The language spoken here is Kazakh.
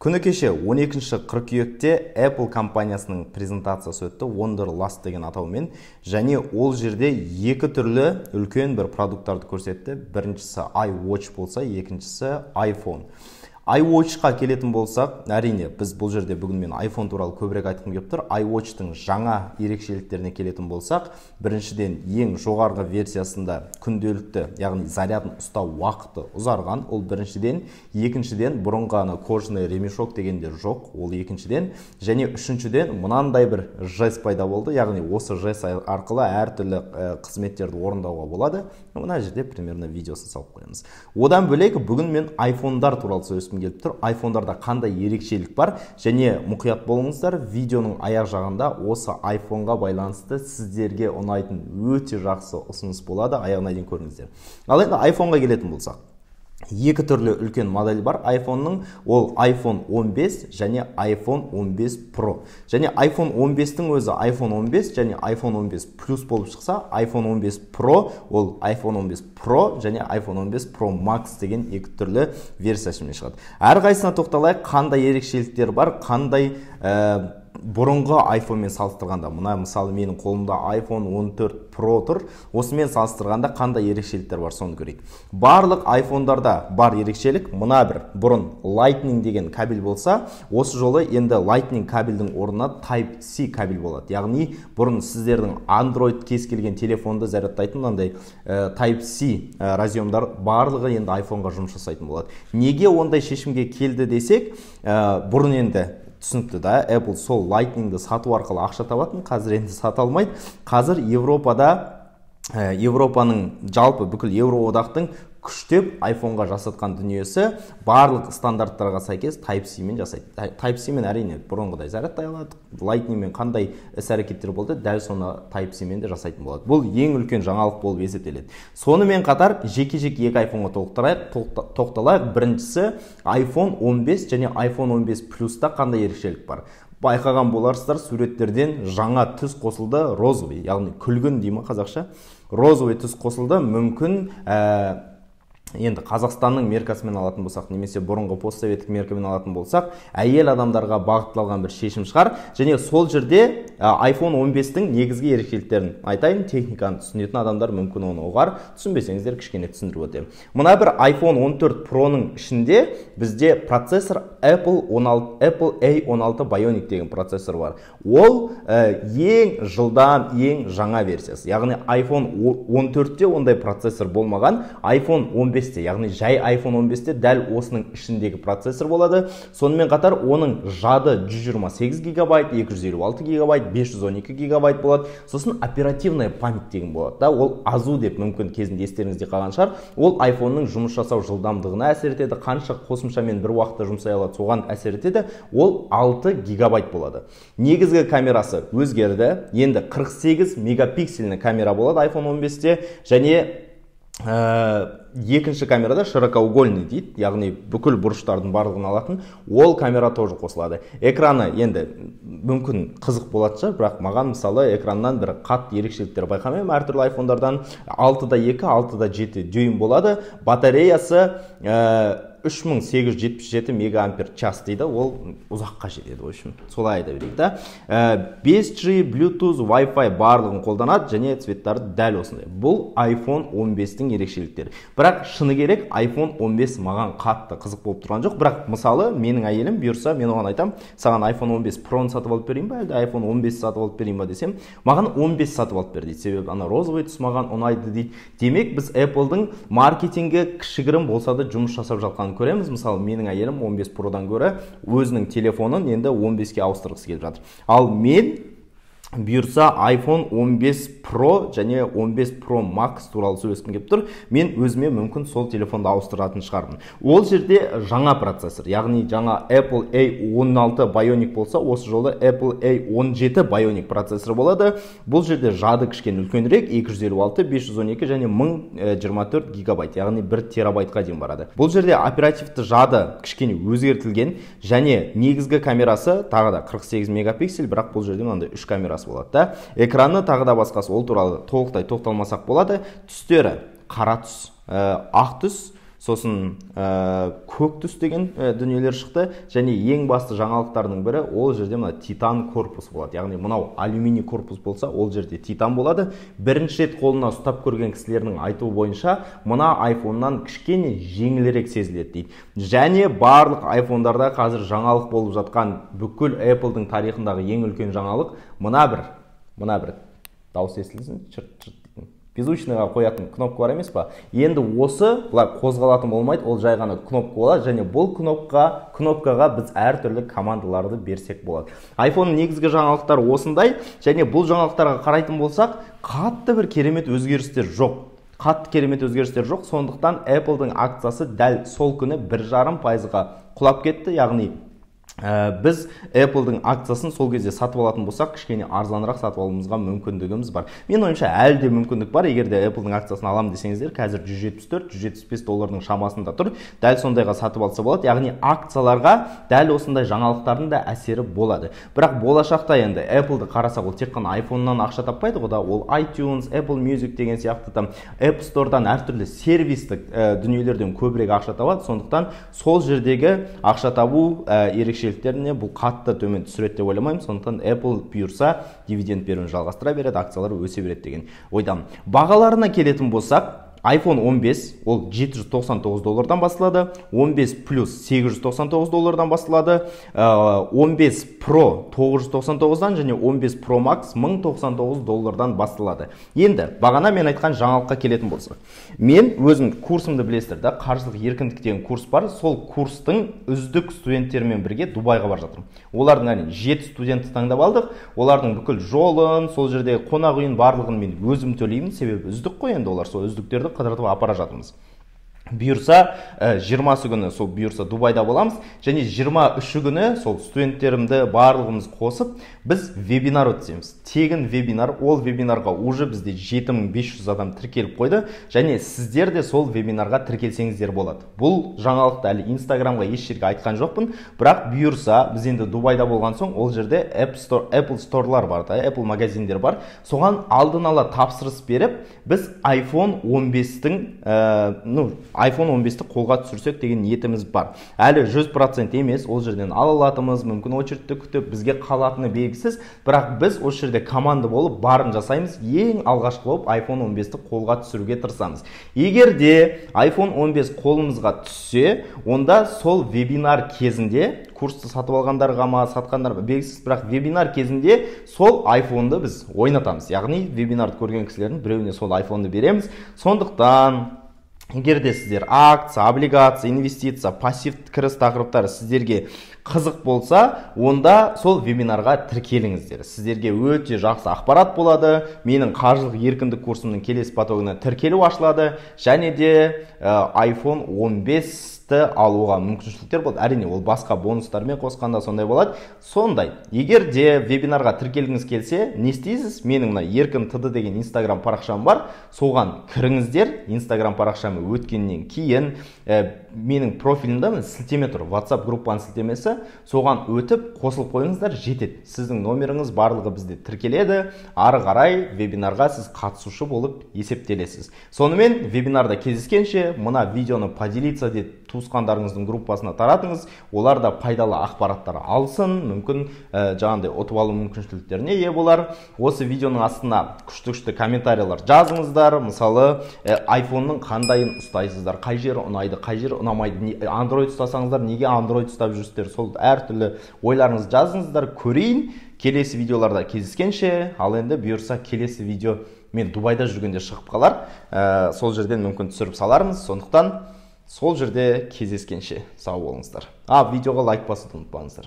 Күні кеше 12 қыркүйекте Apple компаниясының презентациясы өтті, Wonderlust деген атаумен, және ол жерде екі түрлі үлкен бір продукттарды көрсетті. Біріншісі iWatch болса, екіншісі iPhone. iWatch-қа келетін болсақ, әрине, біз бұл жерде бүгін мен iPhone туралы көбірек айтқым келіп тұр. iWatch-тың жаңа ерекшеліктеріне келетін болсақ, біріншіден ең жоғарғы версиясында күнделікті, яғни зарядын ұстау уақыты ұзарған, ол біріншіден, екіншіден бұрынғы кожаный ремешок дегендер жоқ, ол екіншіден, және үшіншіден мынандай бір жест пайда болды, яғни осы жест арқылы әртүрлі қызметтерді орындауға болады. Мына жерде примерно видеосын салып қоямыз. Одан бөлек бүгін мен iPhone-дар туралы сөйлескім келіп тұр. iPhone-дарда қандай ерекшелік бар, және мұқият болыңыздар, видеоның аяқ жағында осы iPhone-ға байланысты сіздерге ұнайтын өте жақсы ұсыныс болады, аяғына дейін көріңіздер. Ал енді iPhone-ға келетін болсақ, екі түрлі үлкен модель бар iPhone-ның, ол iPhone 15 және iPhone 15 Pro. Және iPhone 15-тің өзі iPhone 15 және iPhone 15 Plus болып шықса, iPhone 15 Pro ол iPhone 15 Pro және iPhone 15 Pro Max деген екі түрлі версиясымен шығады. Әрқайсысына тоқталайық, қандай ерекшеліктер бар, қандай бұрынғы iPhone-мен салыстырғанда. Мұна мысалы менің қолымда iPhone 14 Pro тұр. Осымен салыстырғанда қандай ерекшеліктер бар, соны көрейік. Барлық iPhone-дарда бар ерекшелік, мұна бір бұрын Lightning деген кабель болса, осы жолы енді Lightning кабельдің орнына Type-C кабель болады. Яғни бұрын сіздердің Android кез келген телефонды зарядтайтын мынандай Type-C разъемдар барлығы енді iPhone-ға жұмыс жасайтын болады. Неге ондай шешімге келді десек, бұрын енді түсінікті да, Apple сол Lightning-ді сату арқылы ақша табатын, қазір енді сата алмайды. Қазір Европаның жалпы бүкіл Евроодақтың күштеп iPhone-ға жасатқан дүниесі барлық стандарттарға сәйкес Type-C-мен жасайды. Type-C-мен әрине бұрынғыдай зарядтай алады, Lightning-мен қандай іс-әрекеттер болды, дәл соны Type-C-мен де жасайтын болады. Бұл ең үлкен жаңалық болып есептеледі. Сонымен қатар жеке-жеке екі iPhone-ға тоқталайық. Біріншісі iPhone 15 және iPhone 15 Plus-та қандай ерекшелік бар. Байқаған боларсыздар, суреттерден жаңа түс қосылды, розовый, яғни күлгін деймін қазақша. Розовый түс қосылды, мүмкін енді Қазақстанның меркасымен алатын болсақ, немесе бұрынғы постсоветтік меркамен алатын болсақ, әйел адамдарға бағытталған бір шешім шығар. Және сол жерде iPhone 15-тің негізгі ерекшеліктерін айтайын, техниканы түсінетін адамдар мүмкін оны оғар, түсінбесеңіздер кішкене түсіндіріп өтемін. Мына бір iPhone 14 Pro-ның ішінде бізде процессор Apple A16 Bionic деген процессор бар. Ол ең жылдам, ең жаңа версиясы. Яғни iPhone 14-те ондай процессор болмаған, iPhone 15-те, яғни жай iPhone 15-те дәл осының ішіндегі процессор болады. Сонымен қатар оның жады 128 гигабайт, 256 гигабайт, 512 гигабайт болады. Сосын оперативная память деген болады. Ол азу деп мүмкін кезінде естеріңізде қалған шығар. Ол iPhone-ның жұмыс жасау жылдамдығына әсер етеді, қанша қосымшамен бір уақытта жұмсай алады, соған әсер етеді. Ол 6 гигабайт болады. Негізгі камерасы өзгерді. Енді 48 мегапиксельный камера болады iPhone 15-те, және екінші камерада широкоугольный дейді, яғни бүкіл бұрыштардың барлығын алатын, ол камера тоже қосылады. Экраны енді мүмкін қызық болады шығар, бірақ маған мысалы экраннан бір қатты ерекшеліктер байқамаймын. Әртүрлі iPhone-дардан 6-да 2, 6-да 7 дюйм болады. Батареясы 3877 мегаампер час дейді, ол ұзаққа жетеді, в общем, солай айта берейік та. 5G, Bluetooth, Wi-Fi барлығын қолданады, және цветтары дәл осындай. Бұл iPhone 15-тің ерекшеліктері. Бірақ шыны керек, iPhone 15 маған қатты қызық болып тұрған жоқ. Бірақ мысалы менің әйелім бұйырса, мен оған айтам, саған iPhone 15 Pro-ны сатып алып берейін ба, әлде iPhone 15 сатып алып берейін ба десем, маған 15 сатып алып бер дейді. Себебі ана розовый түс маған ұнайды дейді. Демек біз Apple-дың маркетингі кішігірім болса да жұмыс жасап жатқанын көреміз. Мысалы менің әйелім 15 Pro-дан гөрі өзінің телефонын енді 15-ке ауыстырғысы келіп жатыр. Ал мен бұйырса iPhone 15 Pro және 15 Pro Max туралы сөйлескім келіп тұр. Мен өзіме мүмкін сол телефонды ауыстыратын шығармын. Ол жерде жаңа процессор, яғни жаңа Apple A16 Bionic болса, осы жолы Apple A17 Bionic процессор болады. Бұл жерде жады кішкене үлкенірек, 256, 512 және 1024 гигабайт, яғни 1 терабайтқа дейін барады. Бұл жерде оперативті жады кішкене өзгертілген, және негізгі камерасы тағы да 48 мегапиксель, бірақ бұл жерде мынандай 3 камерасы болады да. Экраны тағы да басқасы, ол туралы толықтай тоқталмасақ болады. Түстері қара түс, ақ түс, сосын көк түс деген дүниелер шықты, және ең басты жаңалықтардың бірі, ол жерде мына титан корпус болады. Яғни мынау алюминий корпус болса, ол жерде титан болады. Бірінші рет қолына ұстап көрген кісілердің айтуы бойынша, мына iPhone-нан кішкене жеңілірек сезіледі дейді. Және барлық iPhone-дарда қазір жаңалық болып жатқан бүкіл Apple-дың тарихындағы ең үлкен жаңалық мына бір дауыс естілсін, чырт-чырт дейтін беззвучныйға қоятын кнопка бар емес па? Енді осы бұлай қозғалатын болмайды, ол жай ғана кнопка болады, және бұл кнопкаға біз әртүрлі командаларды берсек болады. iPhone негізгі жаңалықтар осындай, және бұл жаңалықтарға қарайтын болсақ, қатты бір керемет өзгерістер жоқ. Сондықтан Apple-дың акциясы дәл сол күні 1,5%-ға құлап кетті, яғни біз Apple-дың акциясын сол кезде сатып алатын болсақ, кішкене арзанырақ сатып алуымызға мүмкіндігіміз бар. Мен ойымша әлі де мүмкіндік бар. Егер де Apple-дың акциясын алам десеңіздер, қазір $174-175 шамасында тұр. Дәл сондайға сатып алса болады. Яғни акцияларға дәл осындай жаңалықтардың да әсері болады. Бірақ болашақта енді Apple-ды қарасақ, ол тек қана iPhone-нан ақша таппайды ғой, ол iTunes, Apple Music деген сияқты App Store-дан әртүрлі сервистік дүниелерден көбірек ақша табады. Сондықтан сол жердегі ақша табу ерекшеліктеріне бұл қатты төмен түсіреді деп ойламаймын. Сондықтан Apple бұйырса дивиденд беруін жалғастыра береді, акциялары өсе береді деген ойдамын. Бағаларына келетін болсақ, iPhone 15 ол $799 басталады, 15 Plus $899 басталады, 15 Pro $999-дан және 15 Pro Max $1099 басталады. Енді бағана мен айтқан жаңалыққа келетін болса, мен өзім курсымды білесіздер, қаржылық еркіндік деген курс бар. Сол курстың үздік студенттерімен бірге Дубайға бар жатырмын. Олардың 7 студентті таңдап алдық. Олардың бүкіл жолын, сол жерде қонақ үйін барлығын мен өзім төлеймін, себебі үздік қой, енді олар сол үздіктерді қыдыртып апара жатырмыз. Бұйырса 20 күні сол бұйырса Дубайда боламыз, және 23 күні сол студенттерімді барлығымыз қосып біз вебинар өткіземіз. Тегін вебинар. Ол вебинарға уже бізде 7500 адам тіркеліп қойды, және сіздер де сол вебинарға тіркелсеңіздер болады. Бұл жаңалықты әлі Instagramға еш жерге айтқан жоқпын, бірақ бұйырса біз енді Дубайда болған соң ол жерде Apple Store'лар бар, Apple магазиндер бар. Соған алдын ала тапсырыс беріп, біз iPhone 15-ті қолға түсірсек деген ниетіміз бар. Әлі 100% емес, ол жерден алатымыз, мүмкін очередьте күтіп, бізге қалатыны белгісіз, бірақ біз осы жерде команда болып барын жасаймыз, ең алғашқы болып iPhone 15-ті қолға түсіруге тырысамыз. Егер де iPhone 15 қолымызға түссе, онда сол вебинар кезінде, курсты сатып алғандарға ма, сатқандарға белгісіз, бірақ вебинар кезінде сол iPhone-ды біз ойнатамыз. Яғни вебинарды көрген кісілердің біреуіне сол iPhone-ды береміз. Сондықтан егер де сіздер акция, облигация, инвестиция, пассивті кіріс тақырыптары сіздерге қызық болса, онда сол вебинарға тіркеліңіздер. Сіздерге өте жақсы ақпарат болады. Менің қаржылық еркіндік курсымның келесі потогына тіркелу ашылады, және де iPhone 15-ті алуға мүмкіншіліктер болады. Әрине, ол басқа бонустармен қосқанда сондай болады. Сондай, егер де вебинарға тіркелгіңіз келсе, не істейсіз? Менің еркін тд деген Instagram парақшам бар. Соған кіріңіздер. Instagram парақшамы өткеннен кейін менің профилімде сілтеме тұр, WhatsApp группаның сілтемесі. Соған өтіп қосылып қойыңыздар, жетеді. Сіздің номеріңіз барлығы бізде тіркеледі. Ары қарай вебинарға сіз қатысушы болып есептелесіз. Сонымен вебинарда кездескенше мына видеоны поделиться деп туысқандарыңыздың группасына таратыңыз. Олар да пайдалы ақпараттар алсын, мүмкін жаңағындай ұтып алу мүмкіншіліктеріне ие болар. Осы видеоның астына күшті комментариялар жазыңыздар. Мысалы, iPhone-ның қандайын ұстайсыздар, қай жері ұнайды, қай жері ұнамайды, Android ұстасаңыздар, неге Android ұстап жүрсіздер, сол әртүрлі ойларыңыз жазыңыздар, көрейін. Келесі видеоларда кездескенше, ал енді бұйырса келесі видео мен Дубайда жүргенде шығып қалар. Сол жерден мүмкін түсіріп салармыз. Сондықтан сол жерде кездескенше сау болыңыздар. Видеоға лайк басуды ұмытпаңыздар.